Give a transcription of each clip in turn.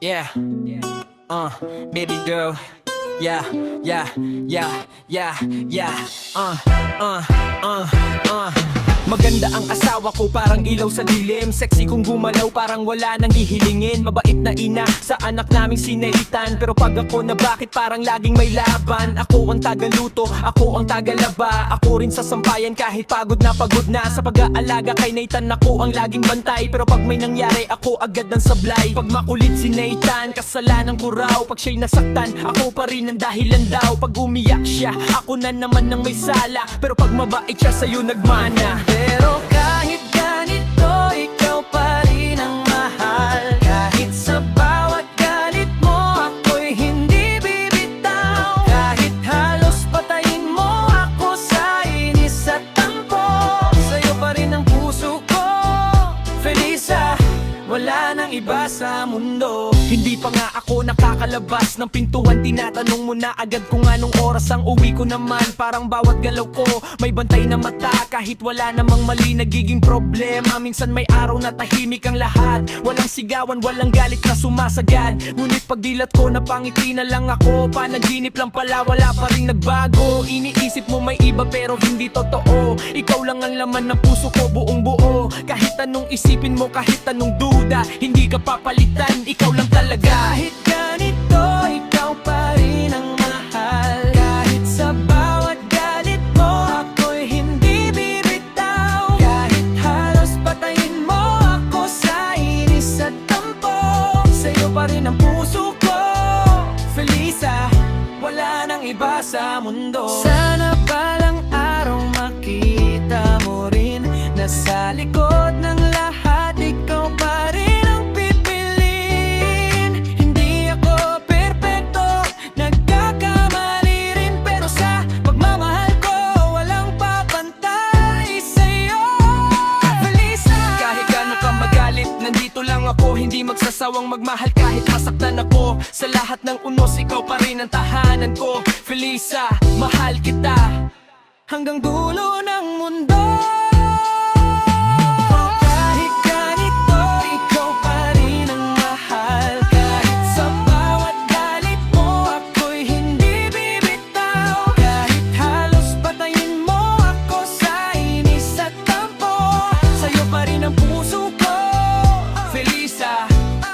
Yeah, baby girl. Yeah, yeah, yeah, yeah, yeah. Uh. Maganda ang asawa ko, parang ilaw sa dilim. Sexy kung gumalaw, parang wala nang hihilingin. Mabait na ina sa anak naming si Nathan. Pero pag ako na bakit parang laging may laban. Ako ang tagaluto, ako ang tagalaba. Ako rin sa sampayan kahit pagod na sa pag-aalaga kay Nathan. Ako ang laging bantay, pero pag may nangyari ako agad ang sablay. Pag makulit si Nathan, kasalanan ko raw. Pag siya'y nasaktan, ako pa rin ang dahilan daw. Pag umiyak siya, ako na naman ang may sala. Pero pag mabait siya sa'yo nagmana. Pero kahit ganito, ikaw pa rin ang mahal. Kahit sa bawat galit mo, ako'y hindi bibitaw. Kahit halos patayin mo ako sa inis at tampo, sa'yo pa rin ang puso ko, Felisa. Wala nang iba sa mundo. Hindi pa nga ako nakakalabas ng pintuan, tinatanong mo na agad kung anong oras ang uwi ko naman. Parang bawat galaw ko may bantay na mata. Kahit wala namang mali nagiging problema. Minsan may araw na tahimik ang lahat. Walang sigawan, walang galit na sumasagad. Ngunit pagdilat ko napangiti na lang ako. Panaginip lang pala, wala pa rin nagbago. Iniisip mo may iba pero hindi totoo. Ikaw lang ang laman ng puso ko buong buo. Kahit anong isipin mo, kahit anong duda, hindi ka papalitan, ikaw lang talaga. Kahit ganito, ikaw pa rin ang mahal. Kahit sa bawat galit mo, ako'y hindi bibitaw. Kahit halos patayin mo ako sa inis at tampo, sa'yo pa rin ang puso ko, Felisa. Wala nang iba sa mundo. Sana palang araw makita mo rin na sa likod ng lahat ikaw pa rin ang pipiliin. Hindi ako perpekto, nagkakamali rin, pero sa pagmamahal ko walang papantay sa'yo, Felisa. Kahit gano'n ka magalit, nandito lang ako. Hindi magsasawang magmahal kahit masaktan ako. Sa lahat ng unos, ikaw pa rin ang tahanan ko, Felisa. Mahal kita hanggang dulo ng mundo. Kahit ganito, ikaw pa rin ang mahal. Kahit sa bawat galit mo, ako'y hindi bibitaw. Kahit halos patayin mo ako sa inis at tampo, sa'yo pa rin ang puso ko, Felisa.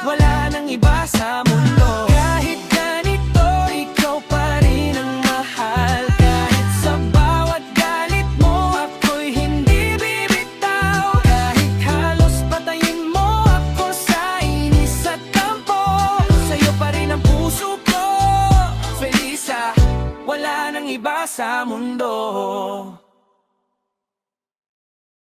Wala nang iba sa mundo. Kahit ganito, ikaw pa rin ang mahal. Kahit sa bawat galit mo, ako'y hindi bibitaw. Kahit halos patayin mo ako sa inis at tampo, sa'yo pa rin ang puso ko, Felisa. Wala nang iba sa mundo.